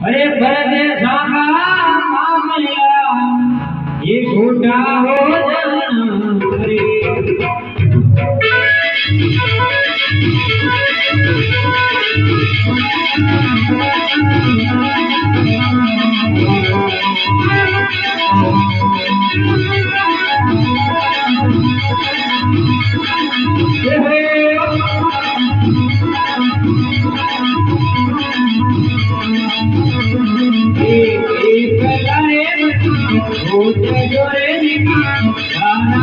अरे परदेसा का मामला ये घोटा हो जाना रे। एक एक करे हो जोरे निका गाना